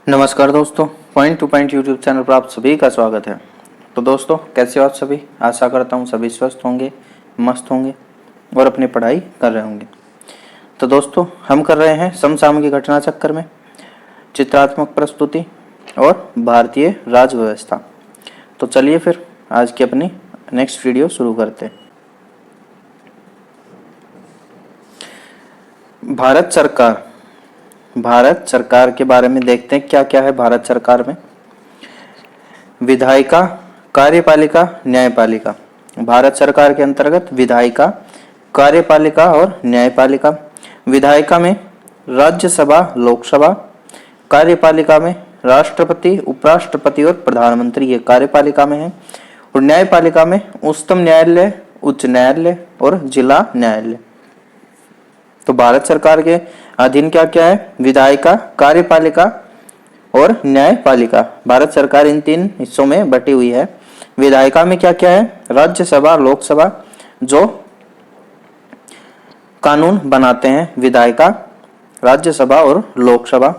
नमस्कार दोस्तों, point two point YouTube channel पर आप सभी का स्वागत है। तो दोस्तों, कैसे हो आप सभी? आशा करता हूँ सभी स्वस्थ होंगे, मस्त होंगे और अपनी पढ़ाई कर रहे होंगे। तो दोस्तों, हम कर रहे हैं समसामयिक घटना चक्कर में चित्रात्मक प्रस्तुति और भारतीय राज व्यवस्था। तो चलिए फिर आज की अपनी नेक्स्ट वीडियो शुरू करते हैं। भारत सरकार के बारे में देखते हैं क्या क्या है भारत सरकार में। विधायिका, कार्यपालिका, न्यायपालिका। भारत सरकार के अंतर्गत विधायिका, कार्यपालिका और न्यायपालिका। विधायिका में राज्यसभा, लोकसभा। कार्यपालिका में राष्ट्रपति, उपराष्ट्रपति और प्रधानमंत्री, ये कार्यपालिका में है। और न्यायपालिका में उच्चतम न्यायालय, उच्च न्यायालय और जिला न्यायालय। तो भारत सरकार के अधीन क्या क्या है? विधायिका, कार्यपालिका और न्यायपालिका। भारत सरकार इन तीन हिस्सों में बटी हुई है। विधायिका में क्या क्या है? राज्यसभा, लोकसभा जो कानून बनाते हैं, विधायिका, राज्यसभा और लोकसभा।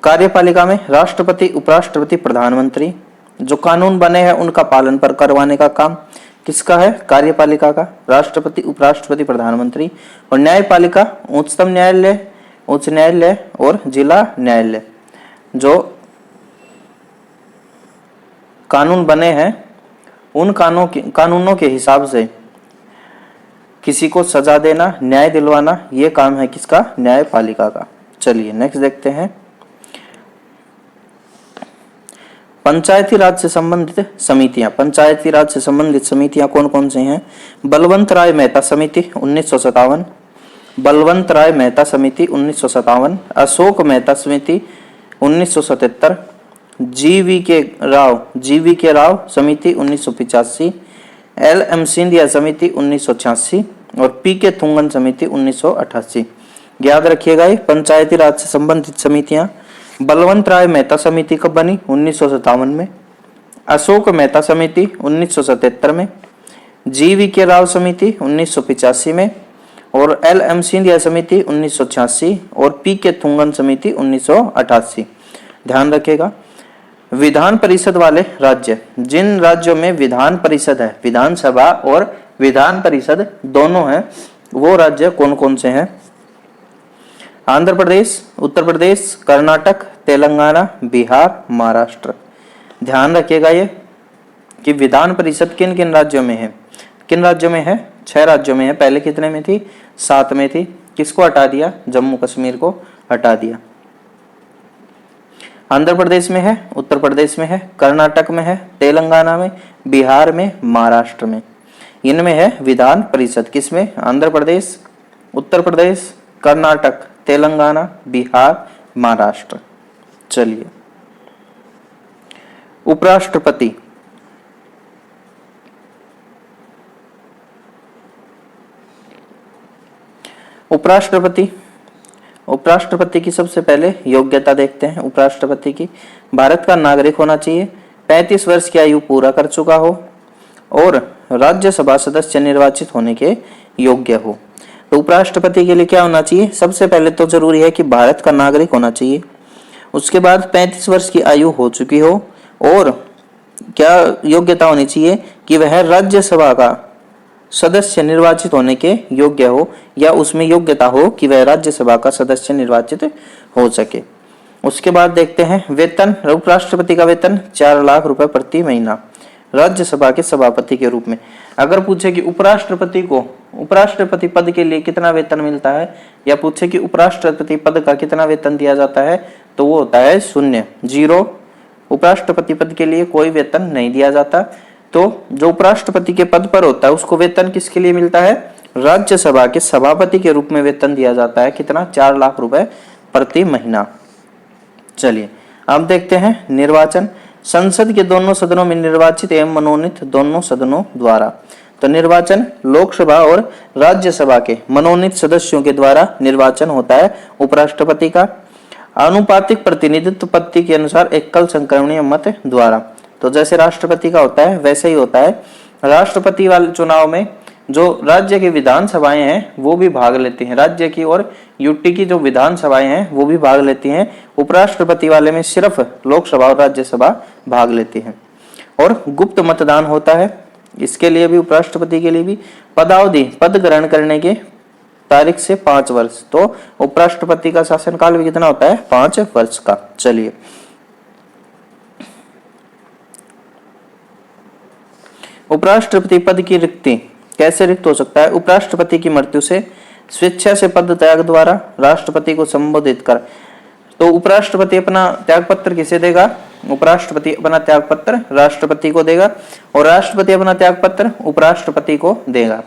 कार्यपालिका में राष्ट्रपति, उपराष्ट्रपति, प्रधानमंत्री जो कानून बने हैं उनका पालन पर करवाने का काम किसका है? कार्यपालिका का, राष्ट्रपति, उपराष्ट्रपति, प्रधानमंत्री। और न्यायपालिका उच्चतम न्यायालय, उच्च न्यायालय और जिला न्यायालय जो कानून बने हैं उन कानूनों के हिसाब से किसी को सजा देना, न्याय दिलवाना, ये काम है किसका? न्यायपालिका का। चलिए नेक्स्ट देखते हैं। पंचायती राज से संबंधित समितियां। पंचायती राज से संबंधित समितियां कौन कौन सी हैं? बलवंत राय मेहता समिति 1957, बलवंत राय मेहता समिति 1957, अशोक मेहता समिति 1977, जीवी के राव समिति 1985, LM सिंधिया समिति 1986 और PK थुंगन समिति 1988। याद रखिएगा ये पंचायती राज से संबंधित समितियां। बलवंत राय मेहता समिति कब बनी? 1957 में। अशोक मेहता समिति 1977 में। GV राव समिति 1985 में और LM सिंधिया समिति 1986 और PK थुंगन समिति 1988। ध्यान रखिएगा। विधान परिषद वाले राज्य, जिन राज्यों में विधान परिषद है, विधानसभा और विधान परिषद दोनों हैं, वो राज्य कौन कौन से हैं? आंध्र प्रदेश, उत्तर प्रदेश, कर्नाटक, तेलंगाना, बिहार, महाराष्ट्र। ध्यान रखिएगा ये कि विधान परिषद किन किन राज्यों में है। किन राज्यों में है? 6 राज्यों में है। पहले कितने में थी? 7 में थी। किसको हटा दिया? जम्मू कश्मीर को हटा दिया। आंध्र प्रदेश में है, उत्तर प्रदेश में है, कर्नाटक में है, तेलंगाना में, बिहार में, महाराष्ट्र में। इनमें है विधान परिषद। किसमें? आंध्र प्रदेश, उत्तर प्रदेश, कर्नाटक, तेलंगाना, बिहार, महाराष्ट्र। चलिए, उपराष्ट्रपति। उपराष्ट्रपति की सबसे पहले योग्यता देखते हैं। उपराष्ट्रपति की भारत का नागरिक होना चाहिए, 35 वर्ष की आयु पूरा कर चुका हो और राज्यसभा सदस्य निर्वाचित होने के योग्य हो। तो उपराष्ट्रपति के लिए क्या होना चाहिए? सबसे पहले तो जरूरी है कि भारत का नागरिक होना चाहिए। उसके बाद 35 वर्ष की आयु हो चुकी हो और क्या योग्यता होनी चाहिए कि वह राज्यसभा का सदस्य निर्वाचित होने के योग्य हो या उसमें योग्यता हो कि वह राज्यसभा का सदस्य निर्वाचित हो सके। उसके बाद देखते हैं वेतन। उपराष्ट्रपति का वेतन 4 लाख रुपए प्रति महीना राज्यसभा के सभापति के रूप में। अगर पूछे कि उपराष्ट्रपति पद के लिए कितना वेतन मिलता है या पूछे कि उपराष्ट्रपति पद का कितना वेतन दिया जाता है, तो वो होता है 0, 0। उपराष्ट्रपति पद के लिए कोई वेतन नहीं दिया जाता। तो जो उपराष्ट्रपति के पद पर होता है उसको वेतन किसके लिए मिलता है? राज्यसभा के सभापति के रूप में वेतन दिया जाता है। कितना? 4 लाख रुपए प्रति महीना। चलिए अब देखते हैं निर्वाचन। संसद के दोनों सदनों में निर्वाचित एवं मनोनीत दोनों सदनों द्वारा। तो निर्वाचन लोकसभा और राज्यसभा के मनोनीत सदस्यों के द्वारा निर्वाचन होता है उपराष्ट्रपति का। आनुपातिक प्रतिनिधित्व पद्धति के अनुसार एकल संक्रमणीय मत द्वारा। तो जैसे राष्ट्रपति का होता है वैसे ही होता है। राष्ट्रपति वाले चुनाव में जो राज्य की विधानसभाएं हैं वो भी भाग लेती हैं, राज्य की और यूटी की जो विधानसभाएं हैं वो भी भाग लेती हैं। उपराष्ट्रपति वाले में सिर्फ लोकसभा और राज्यसभा भाग लेती हैं। और गुप्त मतदान होता है, इसके लिए भी, उपराष्ट्रपति के लिए भी। पदावधि, पद ग्रहण करने के तारीख से 5 वर्ष। तो उपराष्ट्रपति का शासनकाल भी कितना होता है? 5 वर्ष का। चलिए, उपराष्ट्रपति पद की रिक्ति कैसे रिक्त हो सकता है? उपराष्ट्रपति की मृत्यु से, स्वेच्छा से पद त्याग द्वारा, राष्ट्रपति को संबोधित कर। तो उपराष्ट्रपति अपना त्याग पत्र किसे देगा? उपराष्ट्रपति अपना त्याग पत्र राष्ट्रपति को देगा और राष्ट्रपति अपना त्याग पत्र उपराष्ट्रपति को देगा।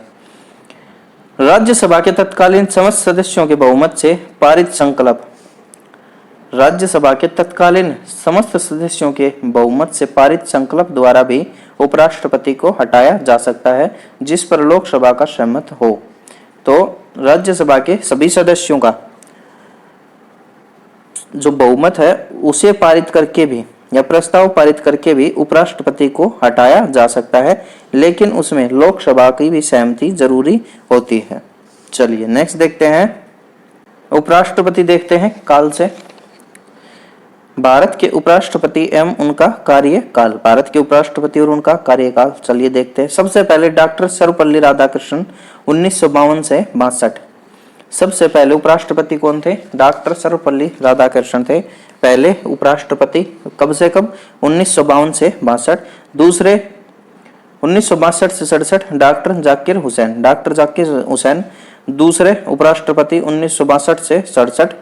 राज्यसभा के तत्कालीन समस्त सदस्यों के बहुमत से पारित संकल्प, राज्यसभा के तत्कालीन समस्त सदस्यों के बहुमत से पारित संकल्प द्वारा भी उपराष्ट्रपति को हटाया जा सकता है, जिस पर लोकसभा का सहमत हो। तो राज्यसभा के सभी सदस्यों का जो बहुमत है उसे पारित करके भी, या प्रस्ताव पारित करके भी उपराष्ट्रपति को हटाया जा सकता है, लेकिन उसमें लोकसभा की भी सहमति जरूरी होती है। चलिए नेक्स्ट देखते हैं, उपराष्ट्रपति देखते हैं काल से। भारत के उपराष्ट्रपति एवं उनका कार्यकाल, भारत के उपराष्ट्रपति और उनका कार्यकाल चलिए देखते हैं। सबसे पहले डॉक्टर सर्वपल्ली राधाकृष्णन 1952 से 62। सबसे पहले उपराष्ट्रपति कौन थे? डॉक्टर सर्वपल्ली राधाकृष्णन थे पहले उपराष्ट्रपति। कब से कब? 1952 से 62। दूसरे 1962 से 67 डॉक्टर जाकिर हुसैन, डॉक्टर जाकिर हुसैन दूसरे उपराष्ट्रपति 1962 से 67।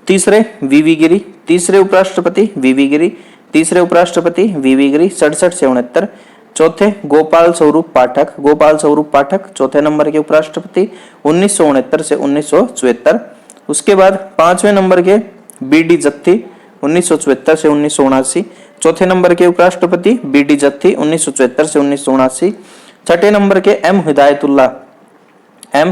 तीसरे वीवी गिरी, तीसरे उपराष्ट्रपति वीवी गिरी, तीसरे उपराष्ट्रपति वीवी गिरी 67 से 69। चौथे गोपाल स्वरूप पाठक, गोपाल स्वरूप पाठक चौथे नंबर के उपराष्ट्रपति 1969 से 1974। उसके बाद पांचवें नंबर के बीडी जत्थी 1974 से 1979, चौथे नंबर के उपराष्ट्रपति बीडी जत्थी 1974 से 1979। छठे नंबर के एम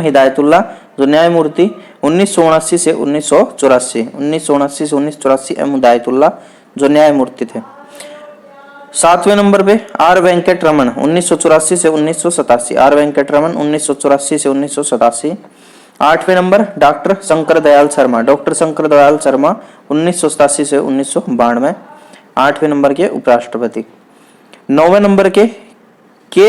हिदायतुल्ला जो न्यायमूर्ति 1979 से 1984, 1979 से 1984 एम हिदायतुल्ला जो न्यायमूर्ति थे। सातवें नंबर पे आर वेंकट रमन 1984 से 1987, आर वेंकट रमन 1984 से 1987। आठवें number doctor Shankar Dayal Sharma, doctor Shankar Dayal Sharma 1987 से 1992 आठवें नंबर के उपराष्ट्रपति। नौवें नंबर के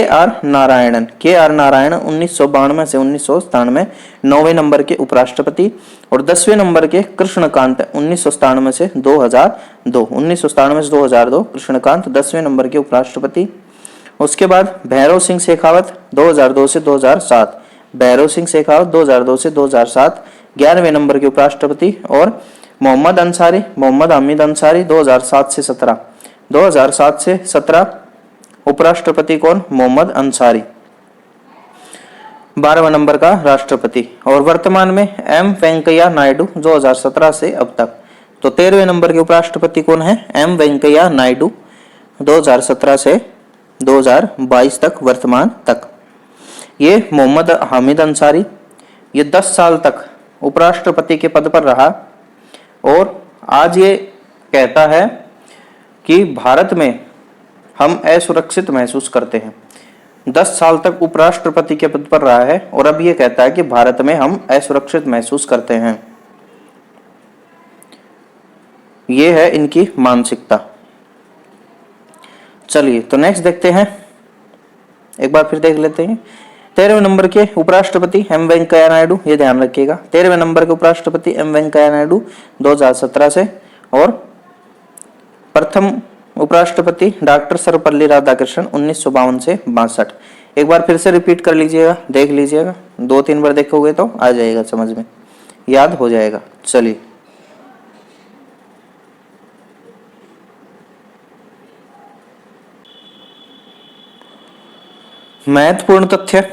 आर नारायणन 1992 से 1997 नौवें नंबर के उपराष्ट्रपति। और 10वें नंबर के कृष्णकांत 1997 से 2002, 1997 से 2002 कृष्णकांत 10वें नंबर के उपराष्ट्रपति। उसके बाद भैरव सिंह शेखावत 2002 से 2007, भैरव सिंह शेखावत 2002 से 2007 11वें नंबर के उपराष्ट्रपति। और मोहम्मद हामिद अंसारी 2007 से 17, 2007 से 17 उपराष्ट्रपति कौन? मोहम्मद अंसारी 12वें नंबर का राष्ट्रपति। और वर्तमान में एम वेंकैया नायडू 2017 से अब तक। तो 13वें नंबर के उपराष्ट्रपति कौन है? एम वेंकैया नायडू 2017 से 2022 तक, वर्तमान तक। ये मोहम्मद हामिद अंसारी ये 10 साल तक उपराष्ट्रपति के पद पर रहा और आज ये कहता है कि भारत में हम असुरक्षित महसूस करते हैं। 10 साल तक उपराष्ट्रपति के पद पर रहा है और अब ये कहता है कि भारत में हम असुरक्षित महसूस करते हैं। ये है इनकी मानसिकता। चलिए तो नेक्स्ट देखते हैं, एक बार फिर देख लेते हैं। 13वें नंबर के उपराष्ट्रपति एम वेंकैया नायडू, ये ध्यान रखिएगा। 13वें नंबर के उपराष्ट्रपति एम वेंकैया नायडू 2017 से। और प्रथम उपराष्ट्रपति डॉक्टर सर्वपल्ली राधाकृष्णन 1952 से 62। एक बार फिर से रिपीट कर लीजिएगा, देख लीजिएगा, 2-3 बार देखोगे तो आ जाएगा समझ में, याद हो जाएगा। चलिए महत्वपूर्ण तथ्य,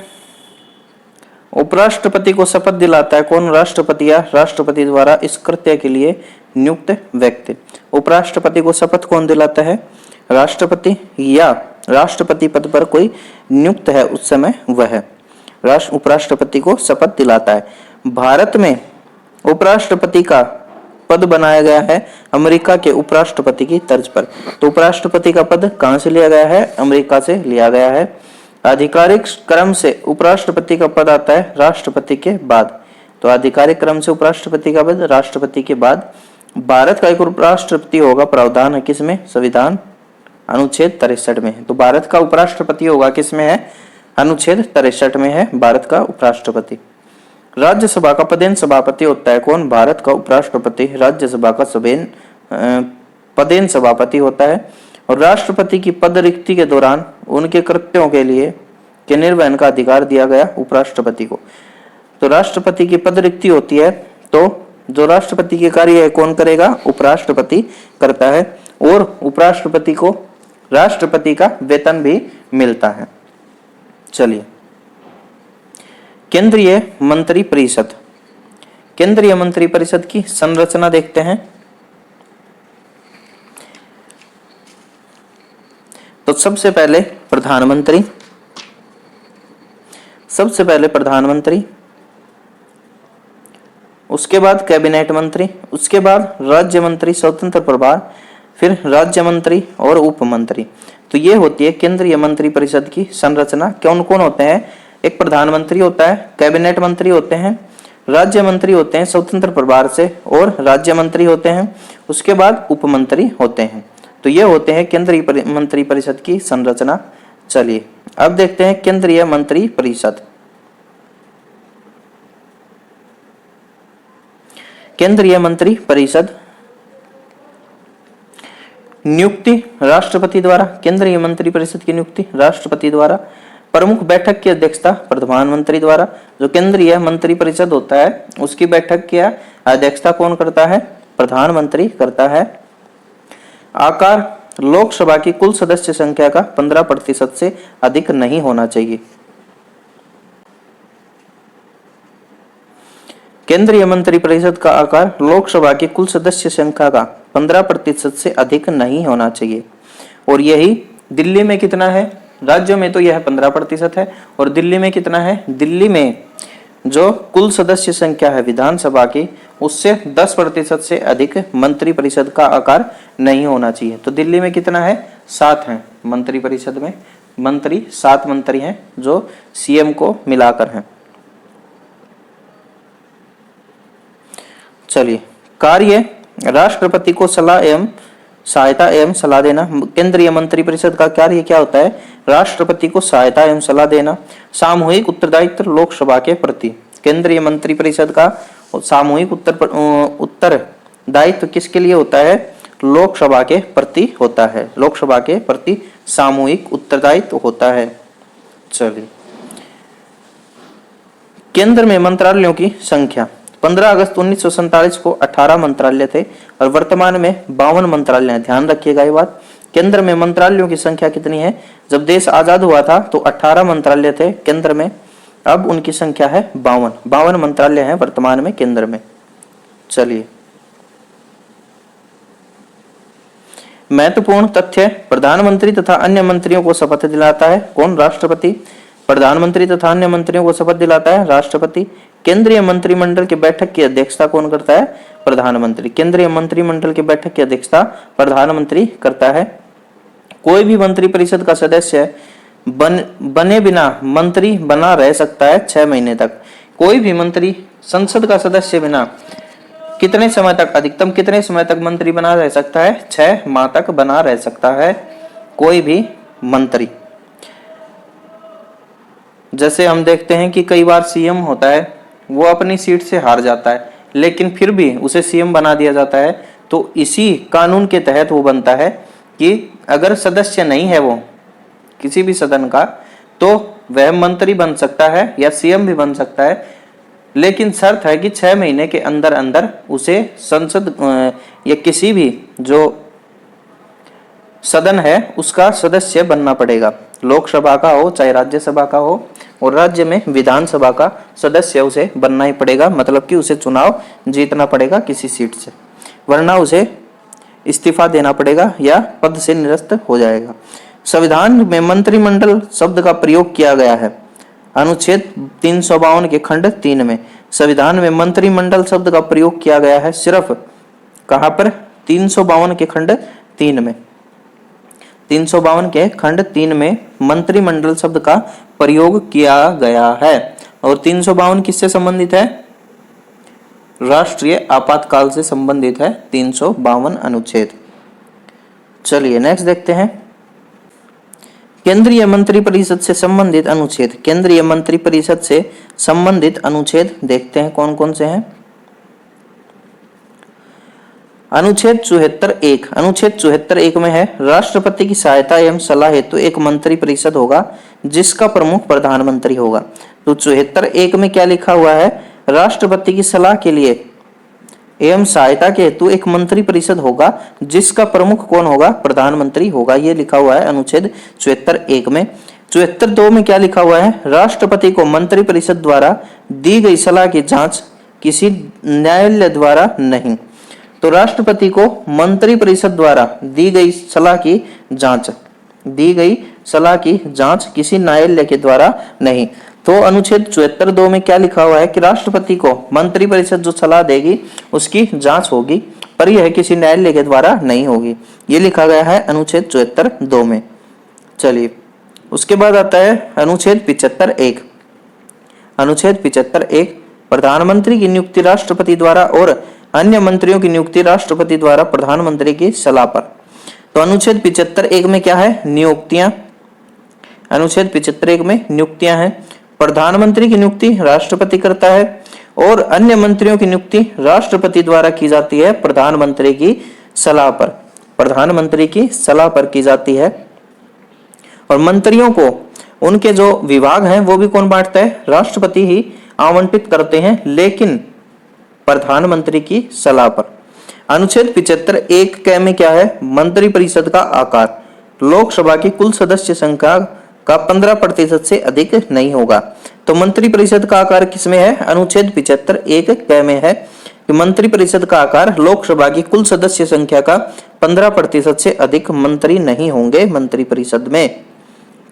उपराष्ट्रपति को शपथ दिलाता है कौन? राष्ट्रपति या राष्ट्रपति द्वारा इस कृत्य के लिए नियुक्त व्यक्ति। उपराष्ट्रपति को शपथ कौन दिलाता है? राष्ट्रपति, या राष्ट्रपति पद पर कोई नियुक्त है उस समय वह उपराष्ट्रपति को शपथ दिलाता है। भारत में उपराष्ट्रपति का पद बनाया गया है अमेरिका के उपराष्ट्रपति की तर्ज पर। तो उपराष्ट्रपति का पद कहां से लिया गया है? अमेरिका से लिया गया है। आधिकारिक क्रम से उपराष्ट्रपति का पद आता है राष्ट्रपति के बाद। तो आधिकारिक क्रम से उपराष्ट्रपति का पद राष्ट्रपति के बाद। भारत का एक उपराष्ट्रपति होगा, प्रावधान है किसमें? संविधान अनुच्छेद 63 में। तो भारत का उपराष्ट्रपति होगा किसमें है? अनुच्छेद 63 में है भारत का उपराष्ट्रपति। राज्यसभा का पदेन सभापति होता है कौन? भारत का उपराष्ट्रपति राज्यसभा का पदेन सभापति होता है। और राष्ट्रपति की पद रिक्ति के दौरान उनके कृत्यों के लिए के निर्वहन का अधिकार दिया गया उपराष्ट्रपति को। तो राष्ट्रपति की पद रिक्ति होती है तो जो राष्ट्रपति के कार्य है कौन करेगा? उपराष्ट्रपति करता है। और उपराष्ट्रपति को राष्ट्रपति का वेतन भी मिलता है। चलिए, केंद्रीय मंत्री परिषद। केंद्रीय मंत्री परिषद की संरचना देखते हैं। तो सबसे पहले प्रधानमंत्री, उसके बाद कैबिनेट मंत्री, उसके बाद राज्य मंत्री स्वतंत्र प्रभार, फिर राज्य मंत्री और उप मंत्री। तो ये होती है केंद्रीय मंत्री परिषद की संरचना। कौन कौन होते हैं? एक प्रधानमंत्री होता है, कैबिनेट मंत्री होते हैं, राज्य मंत्री होते हैं स्वतंत्र प्रभार से और राज्य मंत्री होते हैं, उसके बाद उप मंत्री होते हैं। तो ये होते हैं केंद्रीय मंत्री परिषद की संरचना। चलिए अब देखते हैं केंद्रीय मंत्री परिषद। केंद्रीय मंत्री परिषद नियुक्ति राष्ट्रपति द्वारा। केंद्रीय मंत्री परिषद की नियुक्ति राष्ट्रपति द्वारा। प्रमुख बैठक की अध्यक्षता प्रधानमंत्री द्वारा। जो केंद्रीय मंत्री परिषद होता है उसकी बैठक की अध्यक्षता कौन करता है? प्रधानमंत्री करता है। आकार लोकसभा की कुल सदस्य संख्या का 15% से अधिक नहीं होना चाहिए। केंद्रीय मंत्री परिषद का आकार लोकसभा की कुल सदस्य संख्या का 15% से अधिक नहीं होना चाहिए। और यही दिल्ली में कितना है? राज्यों में तो यह 15% है और दिल्ली में कितना है? दिल्ली में जो कुल सदस्य संख्या है विधानसभा की उससे 10% से अधिक मंत्री परिषद का आकार नहीं होना चाहिए। तो दिल्ली में कितना है? 7 हैं मंत्री परिषद में। मंत्री 7 मंत्री हैं जो सीएम को मिलाकर हैं। चलिए, कार्य राष्ट्रपति को सलाह एवं सहायता एवं सलाह देना। केंद्रीय मंत्री परिषद का कार्य क्या होता है? राष्ट्रपति को सहायता एवं सलाह देना। सामूहिक उत्तरदायित्व लोकसभा के प्रति। केंद्रीय मंत्री परिषद का सामूहिक उत्तरदायित्व किसके लिए होता है? लोकसभा के प्रति होता है। लोकसभा के प्रति सामूहिक उत्तरदायित्व होता है। चलिए, केंद्र में मंत्रालयों की संख्या 15 अगस्त 1947 को 18 मंत्रालय थे और वर्तमान में 52 मंत्रालय हैं। ध्यान रखिएगा ये बात। केंद्र में मंत्रालयों की संख्या कितनी है? जब देश आजाद हुआ था तो 18 मंत्रालय थे केंद्र में, अब उनकी संख्या है 52 मंत्रालय हैं वर्तमान में केंद्र में। चलिए, महत्वपूर्ण तथ्य प्रधानमंत्री तथा अन्य मंत्रियों को शपथ दिलाता है कौन? राष्ट्रपति। प्रधानमंत्री तथा अन्य मंत्रियों को शपथ दिलाता है राष्ट्रपति। केंद्रीय मंत्रिमंडल की बैठक की अध्यक्षता कौन करता है? प्रधानमंत्री। केंद्रीय मंत्रिमंडल की बैठक की अध्यक्षता प्रधानमंत्री करता है। कोई भी मंत्री परिषद का सदस्य बने बिना मंत्री बना रह सकता है 6 महीने तक। कोई भी मंत्री संसद का सदस्य बिना कितने समय तक, अधिकतम कितने समय तक मंत्री बना रह सकता है? 6 माह तक बना रह सकता है कोई भी मंत्री। जैसे हम देखते हैं कि कई बार सीएम होता है वो अपनी सीट से हार जाता है लेकिन फिर भी उसे सीएम बना दिया जाता है। तो इसी कानून के तहत वो बनता है कि अगर सदस्य नहीं है वो किसी भी सदन का तो वह मंत्री बन सकता है या सीएम भी बन सकता है, लेकिन शर्त है कि 6 महीने के अंदर अंदर उसे संसद या किसी भी जो सदन है उसका सदस्य बनना पड़ेगा। लोकसभा का हो चाहे राज्यसभा का हो, और राज्य में विधानसभा का सदस्य उसे बनना ही पड़ेगा। मतलब कि उसे चुनाव जीतना पड़ेगा किसी सीट से, वरना उसे इस्तीफा देना पड़ेगा या पद से निरस्त हो जाएगा। संविधान में मंत्रिमंडल शब्द का प्रयोग किया गया है अनुच्छेद 352 के खंड 3 में। संविधान में मंत्रिमंडल शब्द का प्रयोग किया गया है सिर्फ कहां पर? 352 के खंड 3 में। 352 के खंड 3 में मंत्रिमंडल शब्द का प्रयोग किया गया है। और 352 किससे संबंधित है? राष्ट्रीय आपातकाल से संबंधित है 352 अनुच्छेद। चलिए नेक्स्ट देखते हैं केंद्रीय मंत्रिपरिषद से संबंधित अनुच्छेद। केंद्रीय मंत्रिपरिषद से संबंधित अनुच्छेद देखते हैं कौन कौन से हैं। अनुच्छेद 74(1). अनुच्छेद 74(1) में है राष्ट्रपति की सहायता एवं सलाह हेतु एक मंत्रिपरिषद होगा जिसका प्रमुख प्रधानमंत्री होगा। तो 74(1) में क्या लिखा हुआ है? राष्ट्रपति की सलाह के लिए एवं सहायता के हेतु एक मंत्रिपरिषद होगा जिसका प्रमुख कौन होगा? प्रधानमंत्री होगा। ये लिखा हुआ है अनुच्छेद 74(1) में। 74(2) में क्या लिखा हुआ है? राष्ट्रपति को मंत्रिपरिषद द्वारा दी गई सलाह की जांच किसी न्यायालय द्वारा नहीं। तो राष्ट्रपति को मंत्रिपरिषद द्वारा दी गई सलाह की जांच किसी न्यायालय के द्वारा नहीं। तो अनुच्छेद 74(2) में क्या लिखा हुआ है कि राष्ट्रपति को मंत्रिपरिषद जो सलाह देगी उसकी जांच होगी, पर यह किसी न्यायालय के द्वारा नहीं होगी। ये लिखा गया है अनुच्छेद 74(2) में। चलिए उसके बाद आता है अनुच्छेद 75(1). अनुच्छेद 75(1) प्रधानमंत्री की नियुक्ति राष्ट्रपति द्वारा और अन्य मंत्रियों की नियुक्ति राष्ट्रपति द्वारा प्रधानमंत्री की सलाह पर। तो अनुच्छेद 75(1) में क्या है? नियुक्तियां। अनुच्छेद 75(1) में नियुक्तियां हैं। प्रधानमंत्री की नियुक्ति राष्ट्रपति करता है और अन्य मंत्रियों की नियुक्ति राष्ट्रपति द्वारा की जाती है प्रधानमंत्री की सलाह पर। प्रधानमंत्री की सलाह पर की जाती है। और मंत्रियों को उनके जो विभाग हैं वो भी कौन बांटता है? राष्ट्रपति ही आवंटित करते हैं, लेकिन प्रधानमंत्री की सलाह पर। अनुच्छेद 75(1) के में क्या है? मंत्रिपरिषद का आकार लोकसभा की कुल सदस्य संख्या का 15% से अधिक नहीं होगा। तो मंत्रिपरिषद का आकार किसमें है? अनुच्छेद 75(1) के में है कि मंत्रिपरिषद का आकार लोकसभा की कुल सदस्य संख्या का 15% से अधिक मंत्री नहीं होंगे मंत्रिपरिषद में।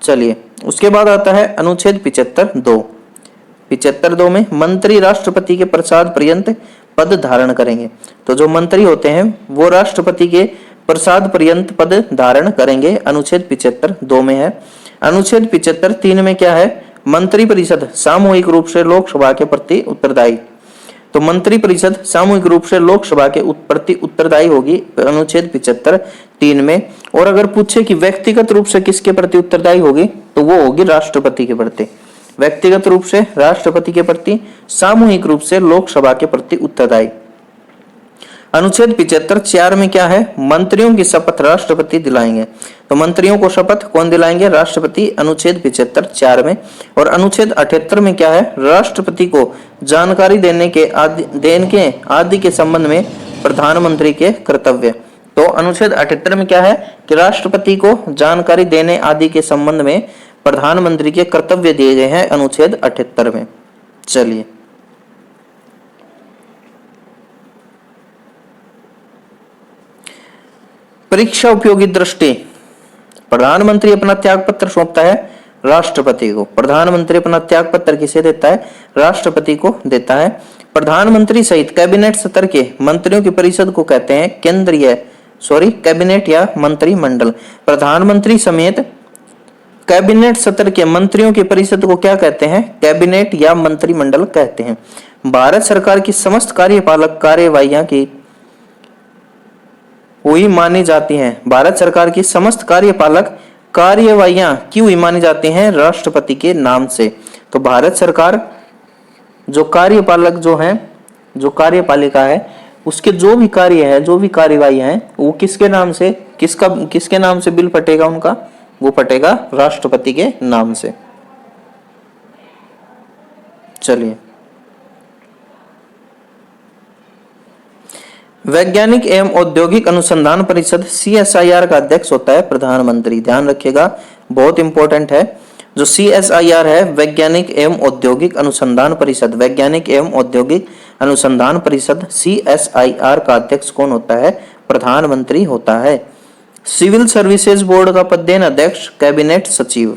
चलिए उसके बाद आता है अनुच्छेद 75(2). 75(2) में मंत्री राष्ट्रपति के प्रसाद पर्यंत पद धारण करेंगे। तो जो मंत्री होते हैं वो राष्ट्रपति के प्रसाद पर्यंत पद धारण करेंगे। अनुच्छेद 75(2) में है। अनुच्छेद 75(3) में क्या है? मंत्रिपरिषद सामूहिक रूप से लोकसभा के प्रति उत्तरदायी। तो मंत्रिपरिषद सामूहिक रूप से लोकसभा के प्रति उत्तरदायी होगी अनुच्छेद 75(3) में। और अगर पूछे कि व्यक्तिगत रूप से किसके प्रति उत्तरदायी होगी, तो वो होगी राष्ट्रपति के प्रति। व्यक्तिगत रूप से राष्ट्रपति के प्रति, सामूहिक रूप से लोकसभा के प्रति उत्तरदायी। अनुच्छेद 75(4) में क्या है? मंत्रियों की शपथ राष्ट्रपति दिलाएंगे। तो मंत्रियों को शपथ कौन दिलाएंगे? राष्ट्रपति। अनुच्छेद 75(4) में। और अनुच्छेद 78 में क्या है? राष्ट्रपति को जानकारी देने आदि के संबंध में प्रधानमंत्री के कर्तव्य। तो अनुच्छेद 78 में क्या है कि राष्ट्रपति को जानकारी देने आदि के संबंध में प्रधानमंत्री के कर्तव्य दिए गए हैं अनुच्छेद 78 में। चलिए परीक्षा उपयोगी दृष्टि। प्रधानमंत्री अपना त्याग पत्र सौंपता है राष्ट्रपति को। प्रधानमंत्री अपना त्याग पत्र किसे देता है? राष्ट्रपति को देता है। प्रधानमंत्री सहित कैबिनेट स्तर के मंत्रियों की परिषद को कहते हैं कैबिनेट या मंत्रिमंडल। प्रधानमंत्री समेत कैबिनेट स्तर के मंत्रियों की परिषद को क्या कहते हैं? कैबिनेट या मंत्रिमंडल कहते हैं। भारत सरकार की समस्त कार्यपालक कार्यवाहियां की हुई मानी जाती हैं। भारत सरकार की समस्त कार्यपालक कार्यवाहियां की हुई मानी जाती हैं राष्ट्रपति के नाम से। तो भारत सरकार जो कार्यपालक जो हैं, जो कार्यपालिका है, उसके जो भी कार्य है, जो भी कार्यवाहियां हैं, वो किसके नाम से किसके नाम से बिल फटेगा उनका? वो फटेगा राष्ट्रपति के नाम से। चलिए वैज्ञानिक एवं औद्योगिक अनुसंधान परिषद CSIR का अध्यक्ष होता है प्रधानमंत्री। ध्यान रखिएगा, बहुत इंपॉर्टेंट है। जो CSIR है वैज्ञानिक एवं औद्योगिक अनुसंधान परिषद, वैज्ञानिक एवं औद्योगिक अनुसंधान परिषद CSIR का अध्यक्ष कौन होता है? प्रधानमंत्री होता है। सिविल सर्विसेज बोर्ड का पदेन अध्यक्ष कैबिनेट सचिव।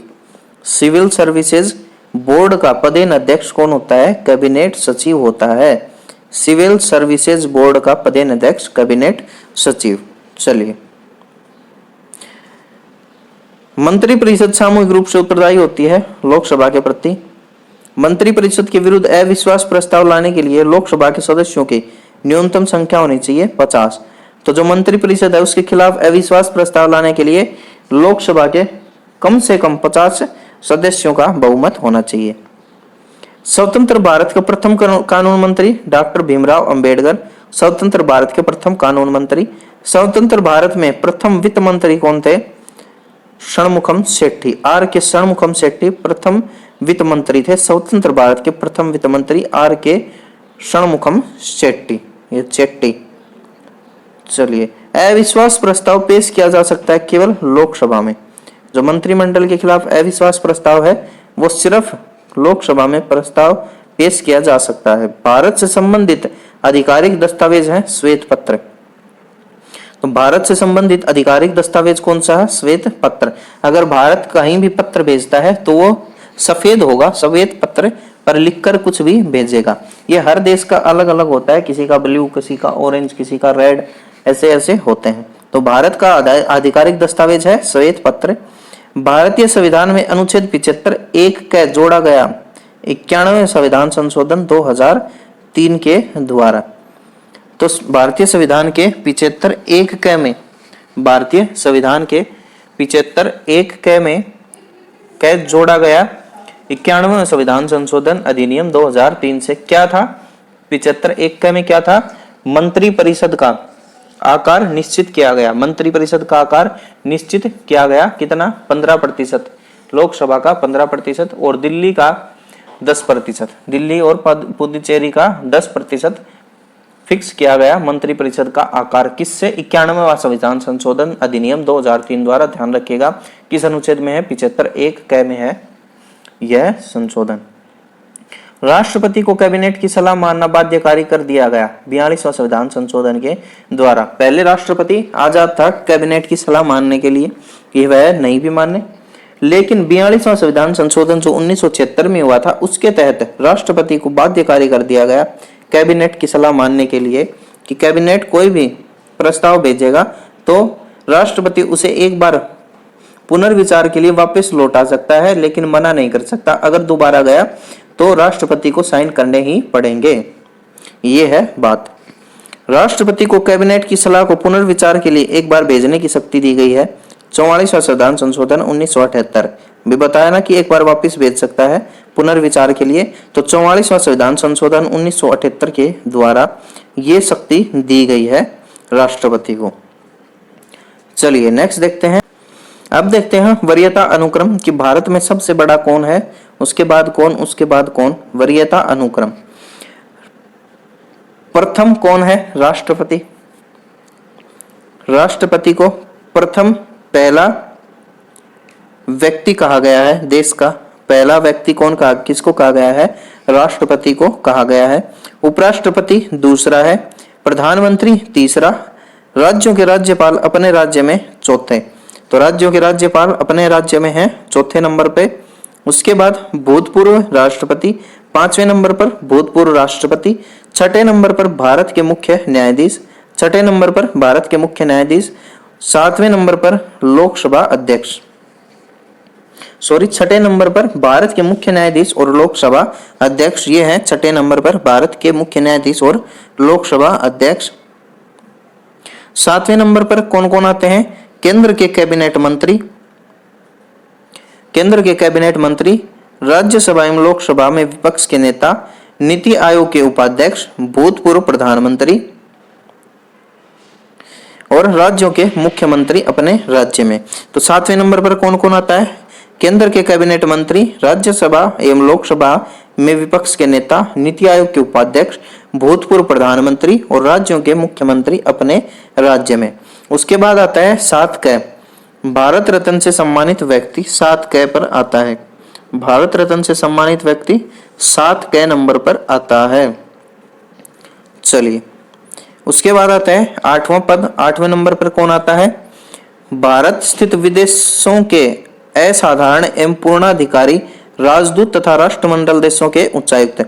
सिविल सर्विसेज बोर्ड का पदेन अध्यक्ष कौन होता है? कैबिनेट सचिव होता है। सिविल सर्विसेज बोर्ड का पदेन अध्यक्ष कैबिनेट सचिव। चलिए मंत्रिपरिषद सामूहिक रूप से उत्तरदायी होती है लोकसभा के प्रति। मंत्रिपरिषद के विरुद्ध अविश्वास प्रस्ताव लाने के लिए लोकसभा के सदस्यों की न्यूनतम संख्या होनी चाहिए 50। तो जो मंत्रिपरिषद है उसके खिलाफ अविश्वास प्रस्ताव लाने के लिए लोकसभा के कम से कम 50 सदस्यों का बहुमत होना चाहिए। स्वतंत्र भारत के प्रथम कानून मंत्री डॉक्टर भीमराव अंबेडकर स्वतंत्र भारत के प्रथम कानून मंत्री। स्वतंत्र भारत में प्रथम वित्त मंत्री कौन थे? षणमुखम शेट्टी, आर के षणमुखम शेट्टी प्रथम वित्त मंत्री थे। स्वतंत्र भारत के प्रथम वित्त मंत्री आर के षणमुखम शेट्टी, ये शेट्टी। चलिए, अविश्वास प्रस्ताव पेश किया जा सकता है केवल लोकसभा में। जो मंत्रिमंडल के खिलाफ अविश्वास प्रस्ताव है वो सिर्फ लोकसभा में प्रस्ताव पेश किया जा सकता है। भारत से संबंधित आधिकारिक दस्तावेज है श्वेत पत्र। तो भारत से संबंधित आधिकारिक दस्तावेज कौन सा है? श्वेत पत्र। अगर भारत कहीं भी पत्र भेजता है तो वो सफेद होगा, श्वेत पत्र पर लिखकर कुछ भी भेजेगा। ये हर देश का अलग अलग होता है, किसी का ब्लू, किसी का ऑरेंज, किसी का रेड, ऐसे ऐसे होते हैं। तो भारत का आधिकारिक दस्तावेज है श्वेत पत्र। भारतीय संविधान में अनुच्छेद 75 एक क जोड़ा गया 91वें संविधान संशोधन 2003 के द्वारा। तो भारतीय संविधान के 75 एक क में, भारतीय संविधान के 75 एक क में क जोड़ा गया 91वें संविधान संशोधन अधिनियम 2003 से। क्या था? 75 एक क में क्या था? मंत्रिपरिषद का आकार निश्चित किया गया। मंत्रिपरिषद का आकार निश्चित किया गया कितना? 15%। लोकसभा का 15% और दिल्ली का 10%। दिल्ली और पुडुचेरी का 10% फिक्स किया गया मंत्रिपरिषद का आकार। किससे? 91वां संविधान संशोधन अधिनियम 2003 द्वारा। ध्यान रखिएगा किस अनुच्छेद में है? 75 एक क में है यह संशोधन। राष्ट्रपति को कैबिनेट की सलाह मानना बाध्यकारी कर दिया गया 42वां संविधान संशोधन के द्वारा। पहले राष्ट्रपति आजाद था कैबिनेट की सलाह मानने के लिए कि वह नहीं भी माने, लेकिन 42वां संविधान संशोधन जो 1976 में हुआ था उसके तहत राष्ट्रपति को बाध्यकारी कर दिया गया कैबिनेट की सलाह मानने के लिए कि कैबिनेट कोई भी प्रस्ताव भेजेगा तो राष्ट्रपति उसे एक बार पुनर्विचार के लिए वापस लौटा सकता है, लेकिन मना नहीं कर सकता। अगर दोबारा गया तो राष्ट्रपति को साइन करने ही पड़ेंगे। ये है बात। राष्ट्रपति को कैबिनेट की सलाह को पुनर्विचार के लिए एक बार भेजने की शक्ति दी गई है 44वां संविधान संशोधन 1978 भी बताया ना कि एक बार वापस भेज सकता है पुनर्विचार के लिए। तो 44वां संविधान संशोधन 1978 के द्वारा ये शक्ति दी गई है राष्ट्रपति को। चलिए नेक्स्ट देखते हैं। अब देखते हैं वरीयता अनुक्रम कि भारत में सबसे बड़ा कौन है, उसके बाद कौन, उसके बाद कौन। वरीयता अनुक्रम, प्रथम कौन है? राष्ट्रपति। राष्ट्रपति को प्रथम पहला व्यक्ति कहा गया है, देश का पहला व्यक्ति कौन कहा, किसको कहा गया है? राष्ट्रपति को कहा गया है। उपराष्ट्रपति दूसरा है, प्रधानमंत्री तीसरा, राज्यों के राज्यपाल अपने राज्य में चौथे। तो राज्यों के राज्यपाल अपने राज्य में हैं चौथे नंबर पे। उसके बाद भूतपूर्व राष्ट्रपति, 5वें नंबर पर भूतपूर्व राष्ट्रपति, 6ठे नंबर पर भारत के मुख्य न्यायाधीश, 6ठे नंबर पर भारत के मुख्य न्यायाधीश, 7वें नंबर पर लोकसभा अध्यक्ष, 6ठे नंबर पर भारत के मुख्य न्यायाधीश और लोकसभा अध्यक्ष। ये हैं 6ठे नंबर पर भारत के मुख्य न्यायाधीश और लोकसभा अध्यक्ष। 7वें नंबर पर कौन कौन आते हैं? केंद्र के कैबिनेट मंत्री, केंद्र के कैबिनेट मंत्री, राज्यसभा एवं लोकसभा में विपक्ष के नेता, नीति आयोग के उपाध्यक्ष, भूतपूर्व प्रधानमंत्री और राज्यों के मुख्यमंत्री अपने राज्य में। तो 7वें नंबर पर कौन कौन आता है? केंद्र के कैबिनेट मंत्री, राज्यसभा एवं लोकसभा में विपक्ष के नेता, नीति आयोग के उपाध्यक्ष, भूतपूर्व प्रधानमंत्री और राज्यों के मुख्यमंत्री अपने राज्य में। उसके बाद आता है 7 क, भारत रत्न से सम्मानित व्यक्ति 7 क पर आता है। भारत रत्न से सम्मानित व्यक्ति 7 क नंबर पर आता है। चलिए उसके बाद आता है 8वां पद, 8वें नंबर पर कौन आता है? भारत स्थित विदेशों के असाधारण एवं पूर्णाधिकारी राजदूत तथा राष्ट्रमंडल देशों के उच्चायुक्त।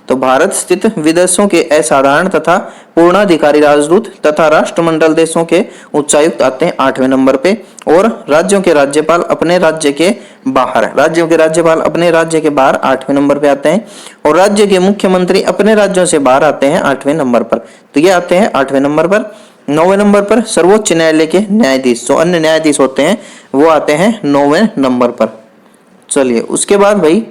तो भारत स्थित विदेशों के असाधारण तथा पूर्णाधिकारी राजदूत तथा राष्ट्रमंडल देशों के उच्चायुक्त आते हैं 8वें नंबर पे। और राज्यों के राज्यपाल अपने राज्य के बाहर, राज्यों के राज्यपाल अपने राज्य के बाहर 8वें नंबर पे आते हैं। और राज्य के मुख्यमंत्री अपने राज्यों से बाहर आते हैं 8वें नंबर पर। तो ये आते हैं 8वें नंबर पर। 9वें नंबर पर सर्वोच्च न्यायालय के न्यायाधीश, जो अन्य न्यायाधीश होते हैं वो आते हैं 9वें नंबर पर। चलिए उसके बाद भाई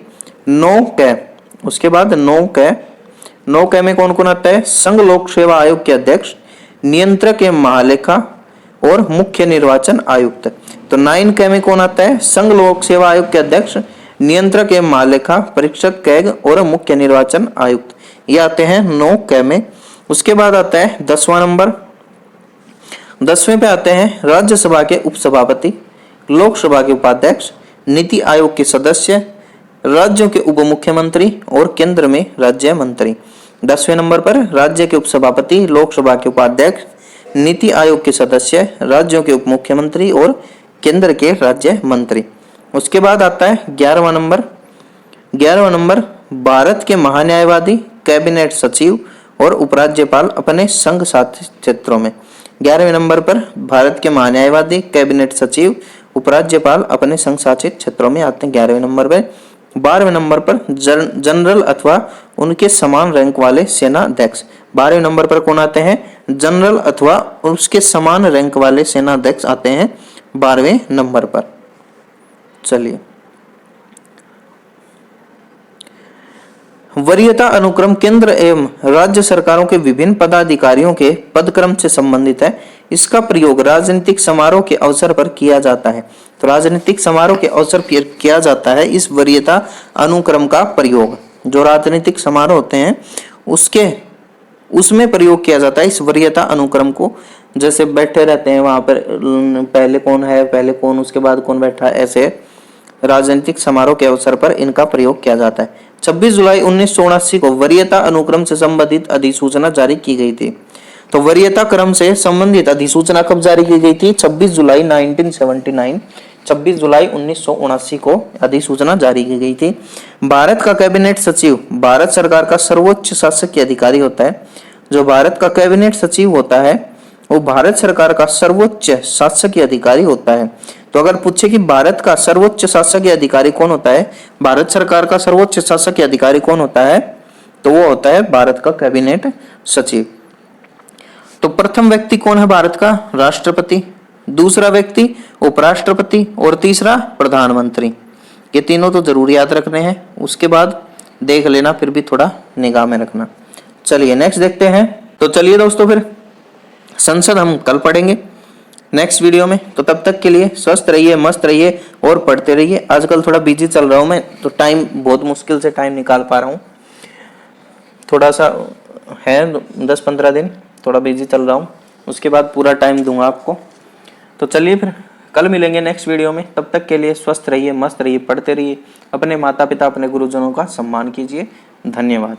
9 उसके बाद 9 में कौन कौन आता है? संघ लोक सेवा आयोग के अध्यक्ष, नियंत्रक एवं महालेखा और मुख्य निर्वाचन आयुक्त। तो 9 में कौन आता है? संघ लोक सेवा आयोग के अध्यक्ष, नियंत्रक एवं महालेखा परीक्षक कैग और मुख्य निर्वाचन आयुक्त, ये आते हैं 9 में। उसके बाद आता है 10वां नंबर। 10वें पे आते हैं राज्यसभा के उपसभापति, लोकसभा के उपाध्यक्ष, नीति आयोग के सदस्य, राज्यों के उप मुख्यमंत्री और केंद्र में राज्य मंत्री। 10वें नंबर पर राज्य के उपसभापति, लोकसभा के उपाध्यक्ष, नीति आयोग के सदस्य, राज्यों के उप मुख्यमंत्री और केंद्र के राज्य मंत्री। उसके बाद आता है 11वां नंबर। 11वां नंबर भारत के महान्यायवादी, कैबिनेट सचिव और उपराज्यपाल अपने संघ शासित क्षेत्रों में। 11वें नंबर पर भारत के महान्यायवादी, कैबिनेट सचिव, उपराज्यपाल अपने संघ शासित क्षेत्रों में आते हैं 11वें नंबर पर। 12वें नंबर पर जनरल अथवा उनके समान रैंक वाले सेना अध्यक्ष। 12वें नंबर पर कौन आते हैं? जनरल अथवा उसके समान रैंक वाले सेना अध्यक्ष आते हैं 12वें नंबर पर। चलिए वरीयता अनुक्रम केंद्र एवं राज्य सरकारों के विभिन्न पदाधिकारियों के पदक्रम से संबंधित है। इसका प्रयोग राजनीतिक समारोह के अवसर पर किया जाता है। तो राजनीतिक समारोह के अवसर पर किया जाता है इस वरीयता अनुक्रम का प्रयोग। जो राजनीतिक समारोह होते हैं उसमें प्रयोग किया जाता है इस वरीयता अनुक्रम को। जैसे बैठे रहते हैं वहां पर, पहले कौन है, पहले कौन, उसके बाद कौन बैठा, ऐसे राजनीतिक समारोह के अवसर पर इनका प्रयोग किया जाता है। 26 जुलाई 1979 को वरीयता अनुक्रम से संबंधित अधिसूचना जारी की गई थी। तो वरीयता क्रम से संबंधित अधिसूचना कब जारी की गई थी? 26 जुलाई 1979, 26 जुलाई 1979 को अधिसूचना जारी की गई थी। भारत का कैबिनेट सचिव भारत सरकार का सर्वोच्च शासकीय अधिकारी होता है। जो भारत का कैबिनेट सचिव होता है वो भारत सरकार का सर्वोच्च शासकीय अधिकारी होता है। तो अगर पूछे कि भारत का सर्वोच्च शासकीय अधिकारी कौन होता है, भारत सरकार का सर्वोच्च शासकीय अधिकारी कौन होता है, तो वो होता है भारत का कैबिनेट सचिव। तो प्रथम व्यक्ति कौन है भारत का? राष्ट्रपति, दूसरा व्यक्ति उपराष्ट्रपति और तीसरा प्रधानमंत्री। ये तीनों तो जरूर याद रखने हैं, उसके बाद देख लेना, फिर भी थोड़ा निगाह में रखना। चलिए नेक्स्ट देखते हैं। तो चलिए दोस्तों फिर संसद हम कल पढ़ेंगे नेक्स्ट वीडियो में। तो तब तक के लिए स्वस्थ रहिए, मस्त रहिए और पढ़ते रहिए। आजकल थोड़ा बिजी चल रहा हूँ मैं, तो टाइम बहुत मुश्किल से टाइम निकाल पा रहा हूँ, थोड़ा सा है 10-15 दिन थोड़ा बिजी चल रहा हूँ, उसके बाद पूरा टाइम दूंगा आपको। तो चलिए फिर कल मिलेंगे नेक्स्ट वीडियो में। तब तक के लिए स्वस्थ रहिए, मस्त रहिए, पढ़ते रहिए, अपने माता पिता अपने गुरुजनों का सम्मान कीजिए। धन्यवाद।